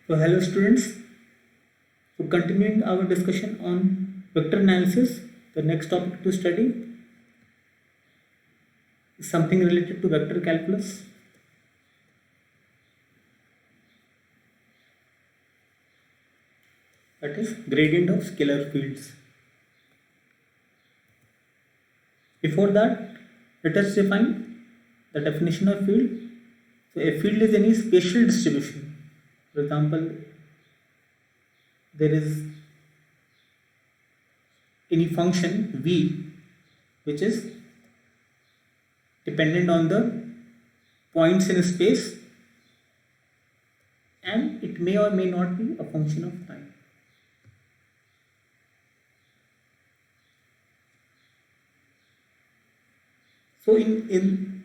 So hello students. So continuing our discussion on vector analysis, the next topic to study is something related to vector calculus. That is gradient of scalar fields. Before that, let us define the definition of field. So a field is any spatial distribution. For example, there is any function v which is dependent on the points in space, and it may or may not be a function of time. So in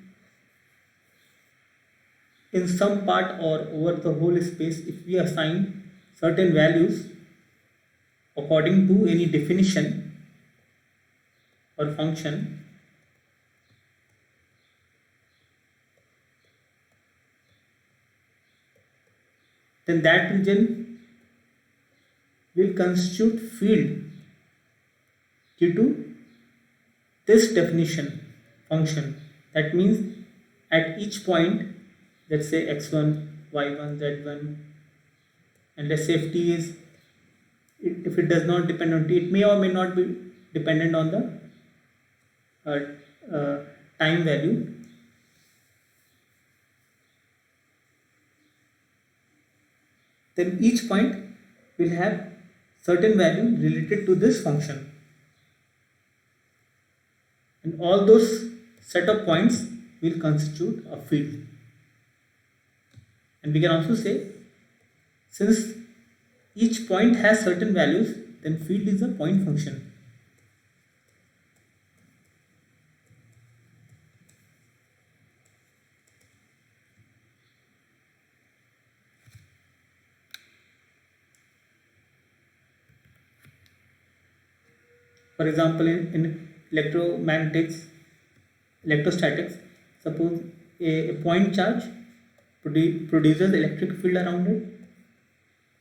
some part or over the whole space, if we assign certain values according to any definition or function, then that region will constitute field due to this definition function. That means at each point, let's say x1, y1, z1, and let's say if t is, if it does not depend on t, it may or may not be dependent on the time value. Then each point will have certain value related to this function, and all those set of points will constitute a field. And we can also say, since each point has certain values, then field is a point function. For example, in electrostatics, suppose a point charge produces electric field around it,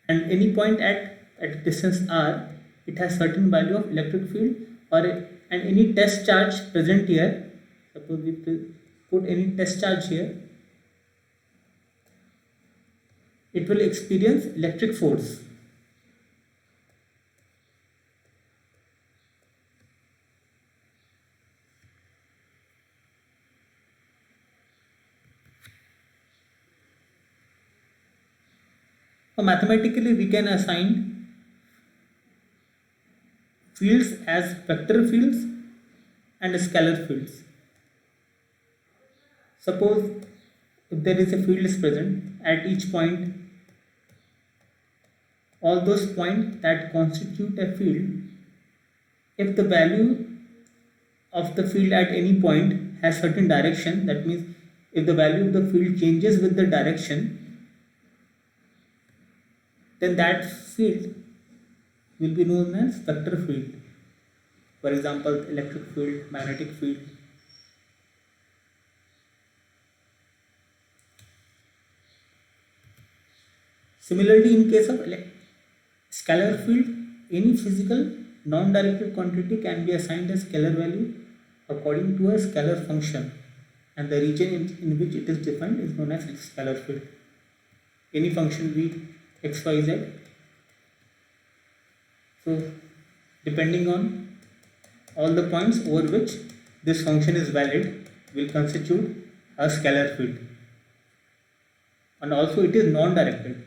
and any point at distance r, it has certain value of electric field, and any test charge present here, suppose we put any test charge here, it will experience electric force. So mathematically we can assign fields as vector fields and scalar fields. Suppose if there is a field is present at each point, all those points that constitute a field, if the value of the field at any point has certain direction, that means if the value of the field changes with the direction, then that field will be known as vector field. For example, electric field, magnetic field. Similarly, in case of scalar field, any physical non-directed quantity can be assigned a scalar value according to a scalar function, and the region in which it is defined is known as scalar field. Any function v x, y, z. So depending on all the points over which this function is valid will constitute a scalar field, and also it is non-directed.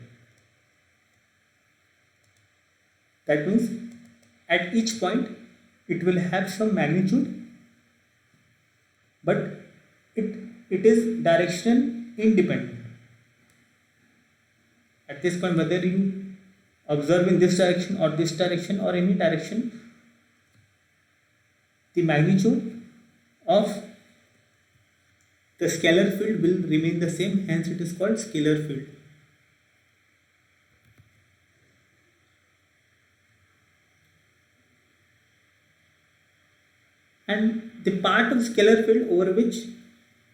That means at each point it will have some magnitude, but it is direction independent. At this point, whether you observe in this direction or any direction, the magnitude of the scalar field will remain the same, hence it is called scalar field. And the part of scalar field over which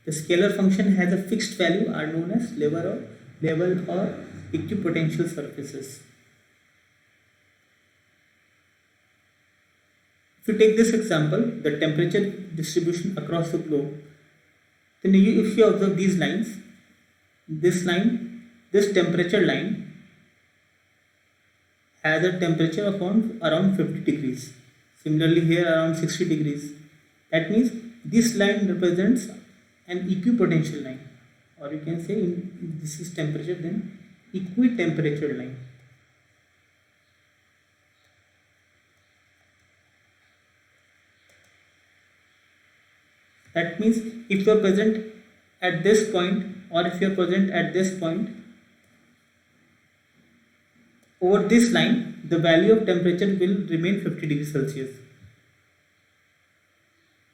the scalar function has a fixed value are known as level or equipotential surfaces. If you take this example, the temperature distribution across the globe, then if you observe these lines, this line, this temperature line has a temperature of around 50 degrees. Similarly here around 60 degrees. That means this line represents an equipotential line, or you can say this is temperature, then equitemperature line. That means if you are present at this point, or if you are present at this point, over this line, the value of temperature will remain 50 degrees Celsius.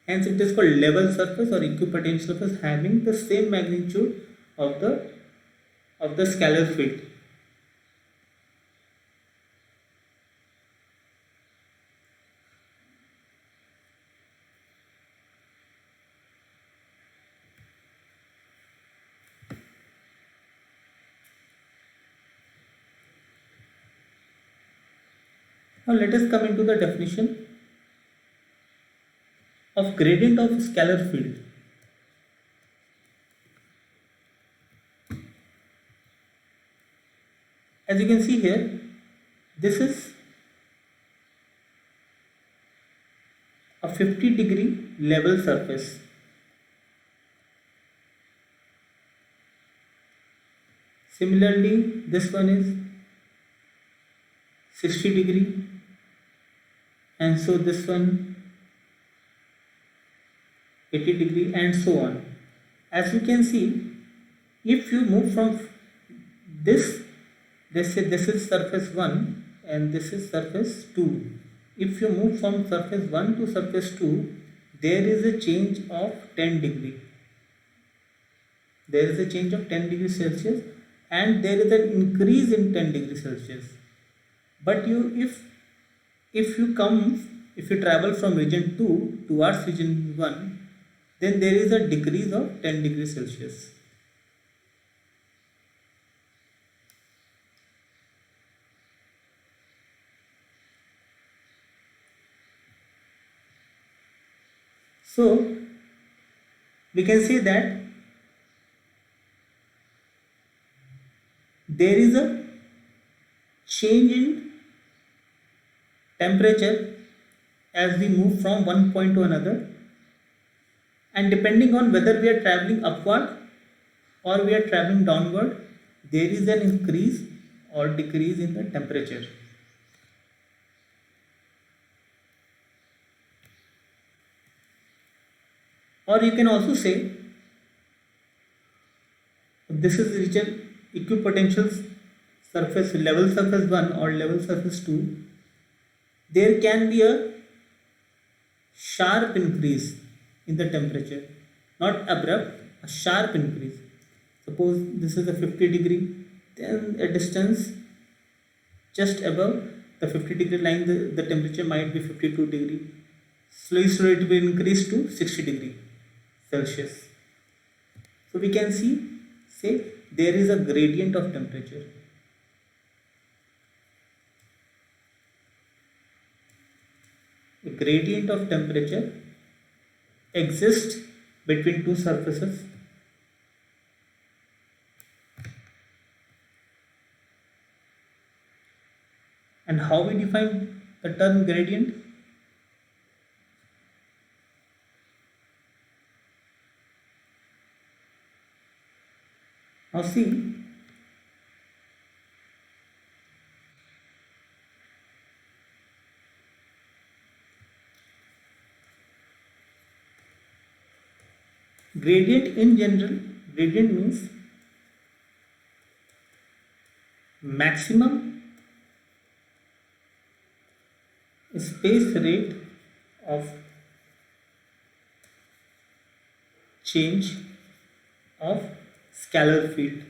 Hence, it is called level surface or equipotential surface, having the same magnitude of the scalar field. Now let us come into the definition of gradient of scalar field. As you can see here, this is a 50-degree level surface. Similarly, this one is 60 degree, and so this one 80 degree, and so on. As you can see, if you move from this, let's say this is surface 1 and this is surface 2. If you move from surface 1 to surface 2, there is a change of 10 degree. There is a change of 10 degrees Celsius, and there is an increase in 10 degrees Celsius. But if you travel from region 2 towards region 1, then there is a decrease of 10 degrees Celsius. So we can say that there is a change in temperature as we move from one point to another, and depending on whether we are traveling upward or we are traveling downward, there is an increase or decrease in the temperature. Or you can also say this is region equipotential surface, level surface 1 or level surface 2. There can be a sharp increase in the temperature, not abrupt, a sharp increase. Suppose this is a 50 degree, then a distance just above the 50 degree line, the temperature might be 52 degree. Slowly it will increase to 60 degree Celsius. So we can say there is a gradient of temperature. A gradient of temperature exists between two surfaces. And how we define the term gradient? Now see, gradient in general, gradient means maximum space rate of change of scalar field.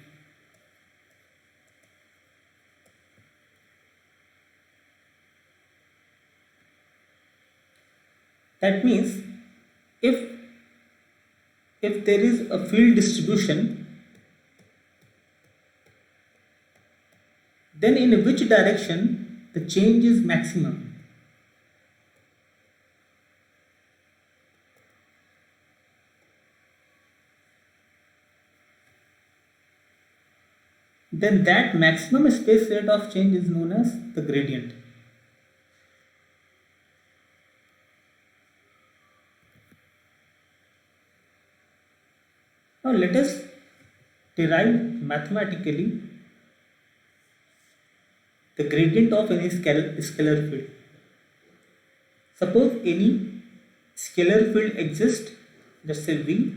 That means if there is a field distribution then in which direction the change is maximum? Then that maximum space rate of change is known as the gradient. Now let us derive mathematically the gradient of any scalar field. Suppose any scalar field exists, let's say V,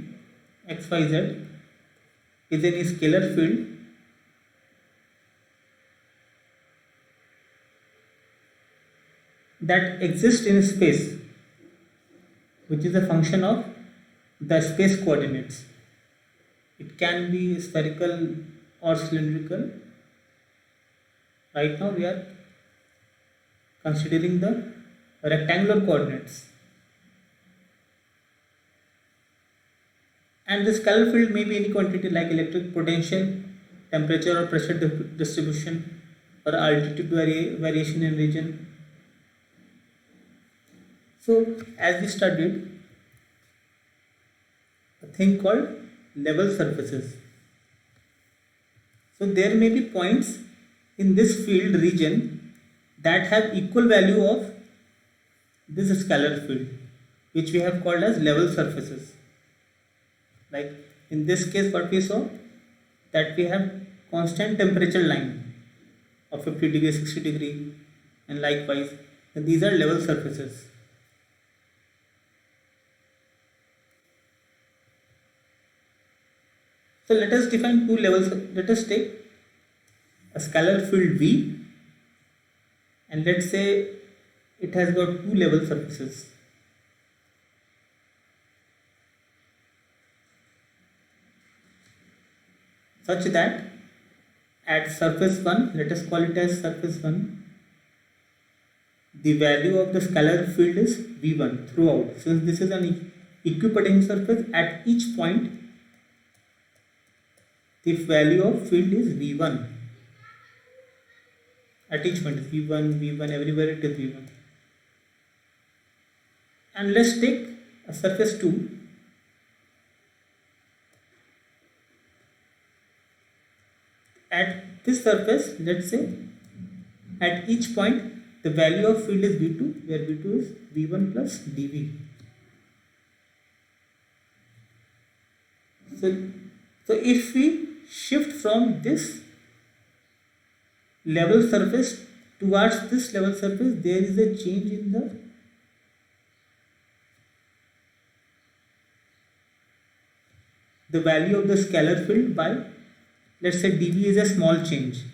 x, y, z is any scalar field that exists in space, which is a function of the space coordinates. It can be spherical or cylindrical. Right now we are considering the rectangular coordinates. And the scalar field may be any quantity like electric potential, temperature or pressure distribution, or altitude variation in region. So as we studied a thing called level surfaces. So there may be points in this field region that have equal value of this scalar field, which we have called as level surfaces. Like in this case what we saw, that we have constant temperature line of 50 degree, 60 degree, and likewise, and these are level surfaces. So let us define two levels. Let us take a scalar field V, and let's say it has got two level surfaces. Such that at surface 1, let us call it as surface 1, the value of the scalar field is V1 throughout. Since this is an equipotential surface, at each point the value of field is V1. At each point V1, V1, everywhere it is V1. And let's take a surface 2. At this surface, let's say, at each point the value of field is V2, where V2 is V1 plus dV. So if we shift from this level surface towards this level surface, there is a change in the value of the scalar field by, let's say, dV is a small change.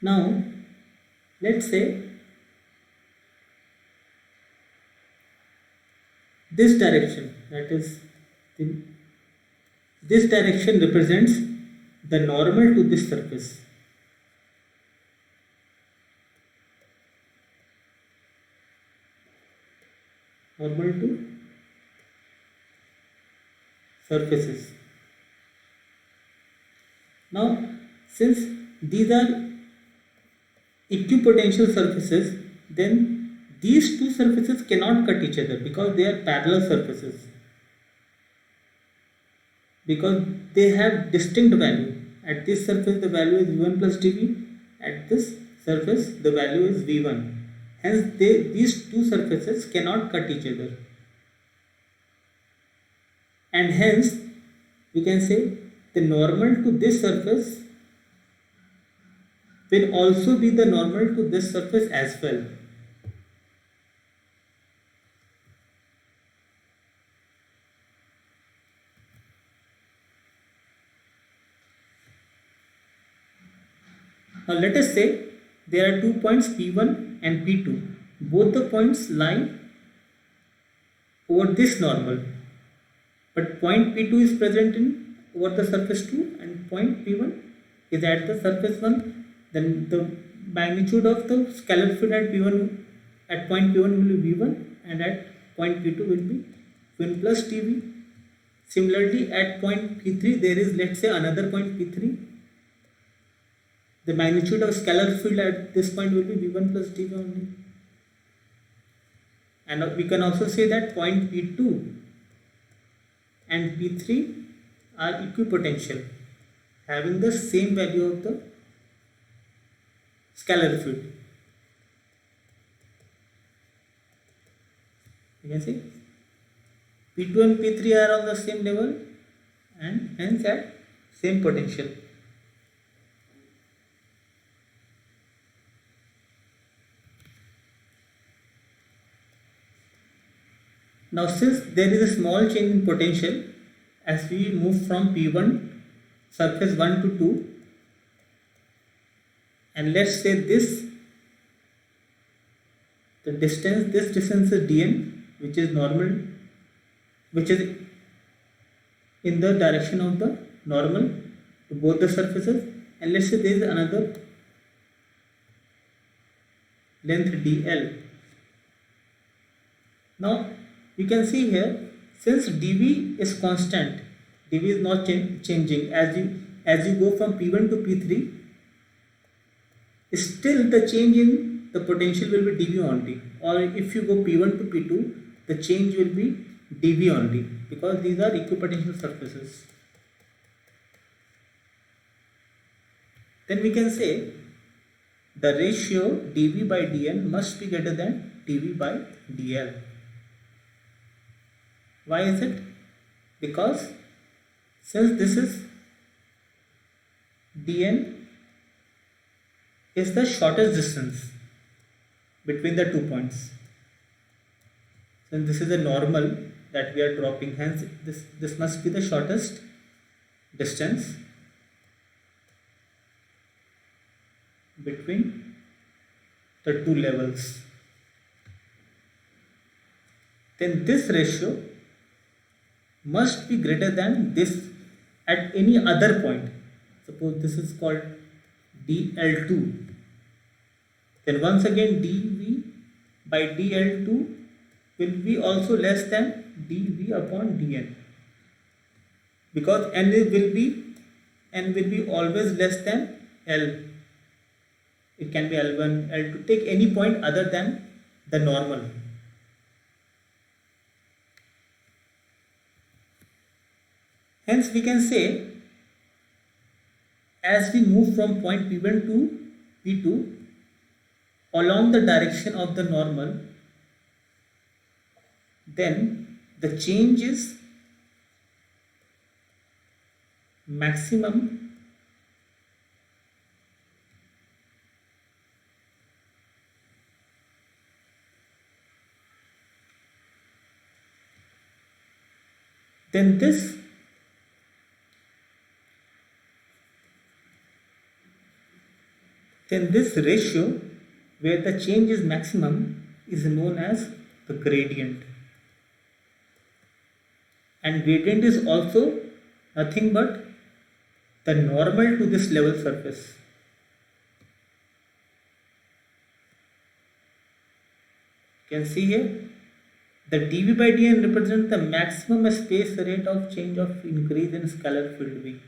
Now let's say this direction, that is this direction represents the normal to this surface. Normal to surfaces. Now since these are equipotential surfaces, then these two surfaces cannot cut each other because they are parallel surfaces, because they have distinct value. At this surface the value is V1 plus dV, at this surface the value is V1. Hence these two surfaces cannot cut each other, and hence we can say the normal to this surface will also be the normal to this surface as well. Now let us say there are 2 points P1 and P2. Both the points lie over this normal, but point P2 is present in over the surface 2 and point P1 is at the surface 1. then the magnitude of the scalar field at P1 at point P1 will be V1 and at point P2 will be V1 plus dV. Similarly, at point P3 there is, let's say, another point P3. The magnitude of scalar field at this point will be V1 plus dV only. And we can also say that point P2 and P3 are equipotential, having the same value of the scalar field. You can see P2 and P3 are on the same level and hence at same potential. Now, since there is a small change in potential as we move from P1 surface 1 to 2, and let's say this distance is dn, which is normal, which is in the direction of the normal to both the surfaces, and let's say there is another length dl. Now you can see here, since dv is constant, dv is not changing as you go from P1 to P3, still the change in the potential will be dv only, or if you go P1 to P2, the change will be dv only, because these are equipotential surfaces. Then we can say the ratio dv by dn must be greater than dv by dl. Why is it? Because since this is dn is the shortest distance between the 2 points. Since this is a normal that we are dropping, hence this must be the shortest distance between the two levels. Then this ratio must be greater than this at any other point. Suppose this is called dl2, then once again dv by dl2 will be also less than dv upon dn, because n will be always less than l. It can be L1, L2, take any point other than the normal. Hence we can say, as we move from point P1 to P2 along the direction of the normal, then the change is maximum then this ratio where the change is maximum is known as the gradient, and gradient is also nothing but the normal to this level surface. You can see here the dv by dn represents the maximum space rate of change of increase in scalar field V.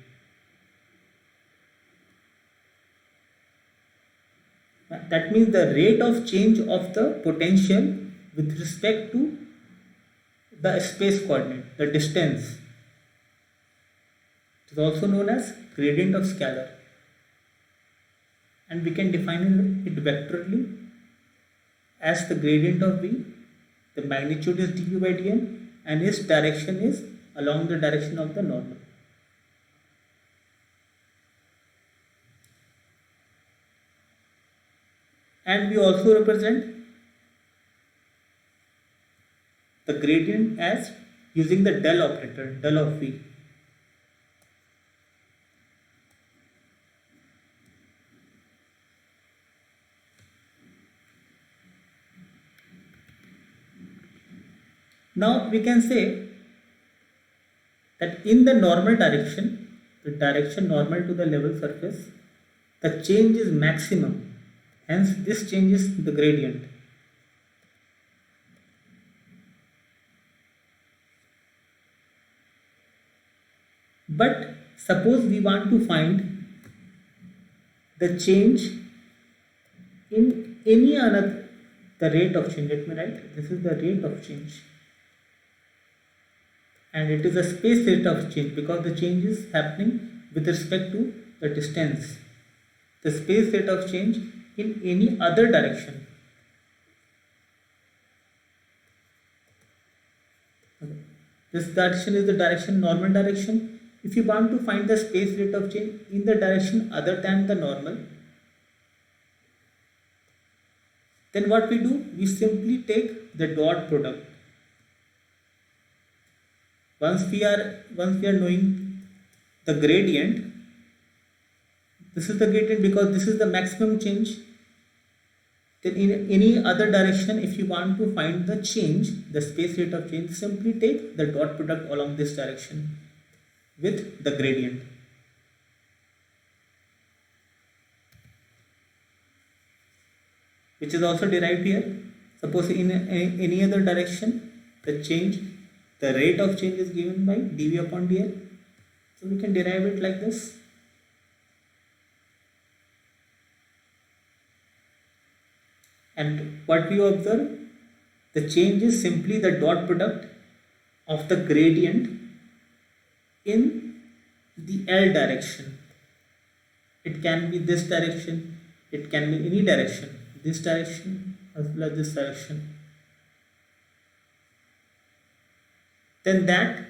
That means the rate of change of the potential with respect to the space coordinate, the distance. It is also known as gradient of scalar, and we can define it vectorally as the gradient of V. The magnitude is dv by dn and its direction is along the direction of the normal. And we also represent the gradient as using the del operator, del of V. Now we can say that in the normal direction, the direction normal to the level surface, the change is maximum, hence this change is the gradient. But suppose we want to find the change in any another, the rate of change, let me write, this is the rate of change, and it is a space rate of change because the change is happening with respect to the distance. The space rate of change in any other direction. This direction is the direction, normal direction. If you want to find the space rate of change in the direction other than the normal, then what we do? We simply take the dot product. Once we are knowing the gradient, this is the gradient because this is the maximum change. Then in any other direction, if you want to find the change, the space rate of change, simply take the dot product along this direction with the gradient. Which is also derived here. Suppose in any other direction, the change, the rate of change is given by dV upon dl. So we can derive it like this. And what we observe, the change is simply the dot product of the gradient in the L direction. It can be this direction, it can be any direction, this direction as well as this direction. Then that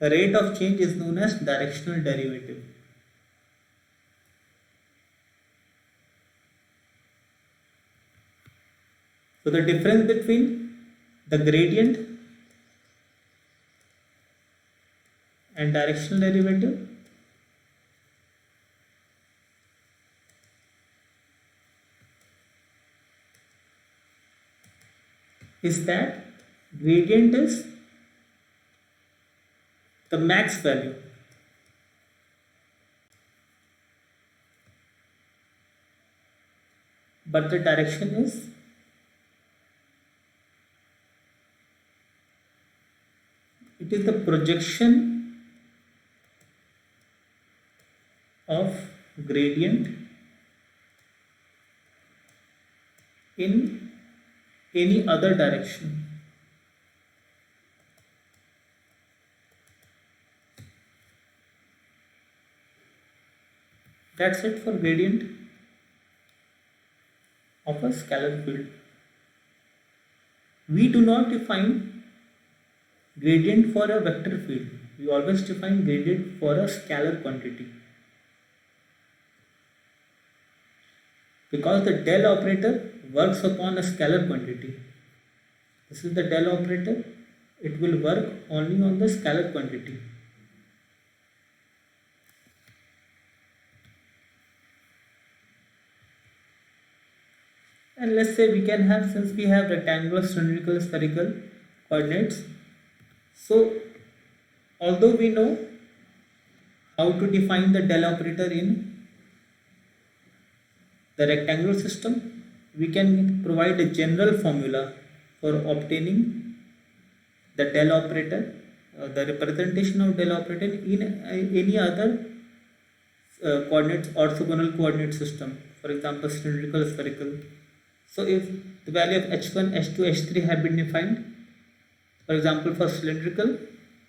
rate of change is known as directional derivative. So the difference between the gradient and directional derivative is that gradient is the max value, but the direction is the projection of gradient in any other direction. That's it for gradient of a scalar field. We do not define gradient for a vector field. We always define gradient for a scalar quantity. Because the del operator works upon a scalar quantity. This is the del operator. It will work only on the scalar quantity. And let's say we can have, since we have rectangular, cylindrical, spherical coordinates. So although we know how to define the del operator in the rectangular system, we can provide a general formula for obtaining the del operator, the representation of del operator in any other coordinates, orthogonal coordinate system, for example cylindrical, spherical. So if the value of h1, h2, h3 have been defined, for example for cylindrical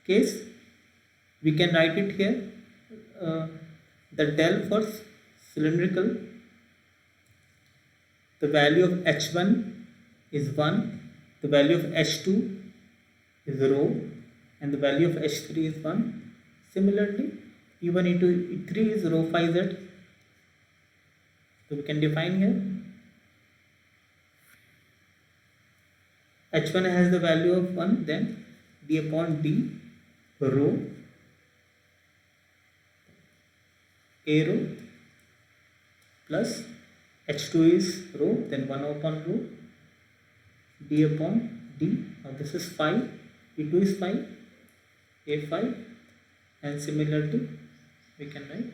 case, we can write it here, the del for cylindrical, the value of h1 is 1, the value of h2 is rho, and the value of h3 is 1. Similarly, e1, e2, e3 is rho phi z. So we can define here h1 has the value of 1, then d upon d rho a rho plus h2 is rho, then 1 upon rho d upon d. Now this is phi, e2 is phi, a phi, and similarly we can write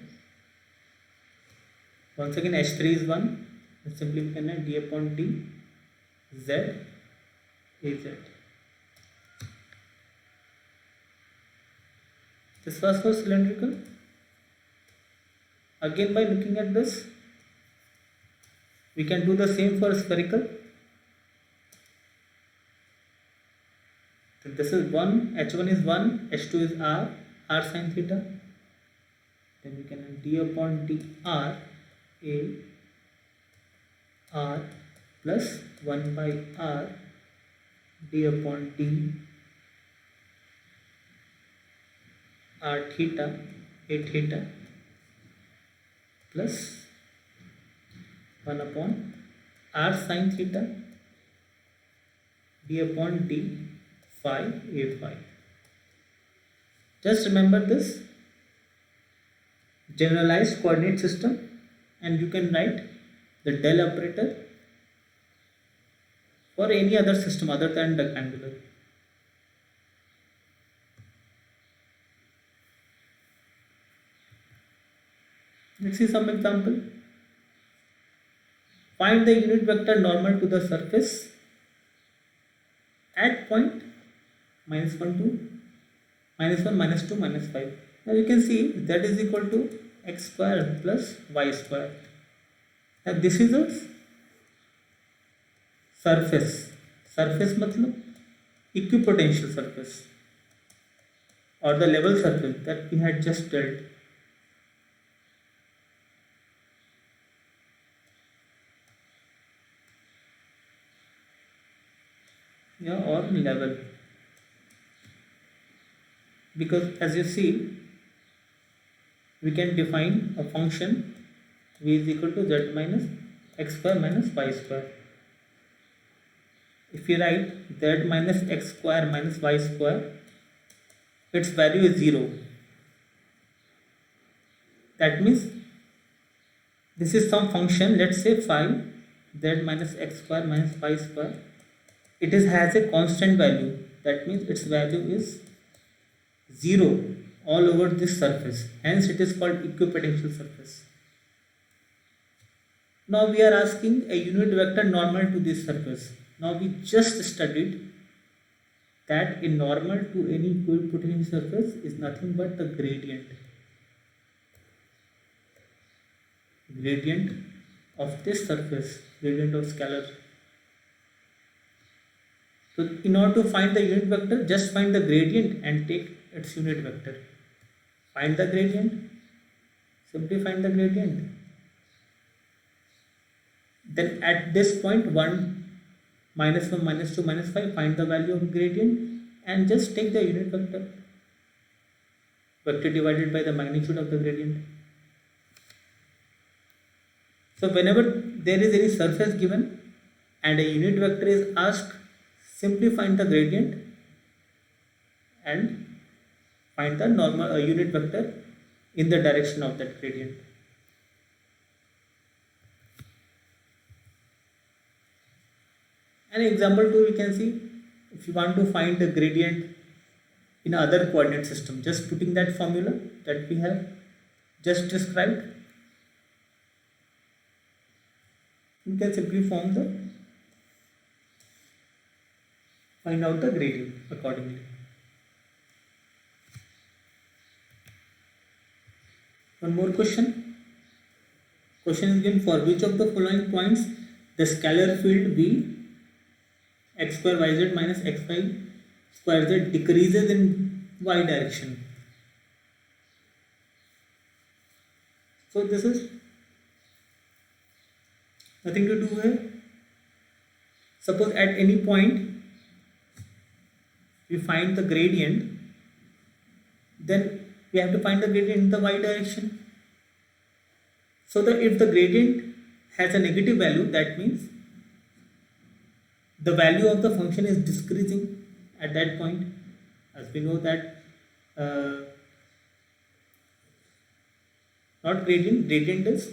Once again h3 is 1, and simply we can write d upon d z az. This was for cylindrical. Again, by looking at this, we can do the same for spherical. So this is 1, h1 is 1, h2 is r sin theta. Then we can have d upon d r a r plus 1 by r d upon d r theta a theta plus 1 upon r sin theta d upon d phi a phi. Just remember this generalized coordinate system, and you can write the del operator for any other system other than rectangular. Let's see some example. Find the unit vector normal to the surface at point -1 to -1, -2, -5. Now you can see that is equal to x square plus y square. Now this is a surface. Surface मतलब equipotential surface or the level surface that we had just dealt. Yeah, or level, because as you see we can define a function v is equal to z minus x square minus y square. If you write z minus x square minus y square, its value is 0. That means this is some function, let's say phi z minus x square minus y square. It has a constant value. That means its value is 0 all over this surface. Hence it is called equipotential surface. Now we are asking a unit vector normal to this surface. Now we just studied that a normal to any equipotential surface is nothing but the gradient. Gradient of this surface, gradient of scalar. So in order to find the unit vector, just find the gradient and take its unit vector. Find the gradient, simply find the gradient. Then at this point 1, -1, -2, -5, find the value of gradient and just take the unit vector. Vector divided by the magnitude of the gradient. So whenever there is any surface given and a unit vector is asked, simply find the gradient and find the normal unit vector in the direction of that gradient. And example 2, we can see if you want to find the gradient in other coordinate system, just putting that formula that we have just described, you can simply find out the gradient accordingly. One more question. Question is given, for which of the following points the scalar field V x square yz minus xy square z decreases in y direction? So this is nothing to do here. Suppose at any point we find the gradient, then we have to find the gradient in the y direction. So that if the gradient has a negative value, that means the value of the function is decreasing at that point. As we know that not gradient is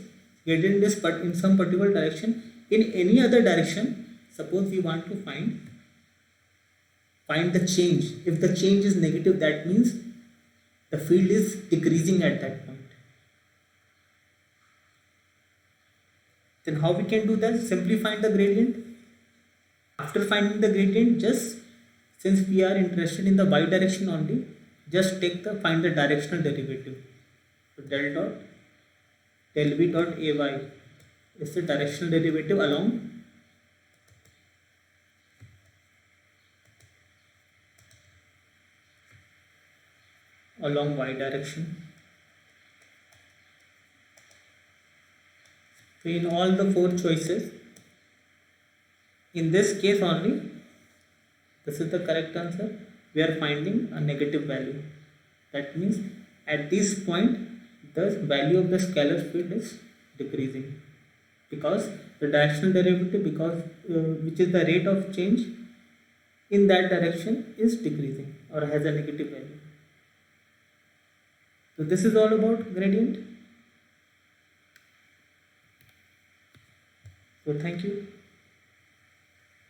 but in some particular direction. In any other direction, suppose we want to find the change. If the change is negative, that means the field is decreasing at that point. Then how we can do that? Simply find the gradient. After finding the gradient, just since we are interested in the y direction only, just find the directional derivative. So del v dot ay is the directional derivative along y direction. So in all the four choices, in this case only, this is the correct answer. We are finding a negative value. That means at this point, the value of the scalar field is decreasing because the directional derivative, which is the rate of change in that direction, is decreasing or has a negative value. So this is all about gradient. So thank you.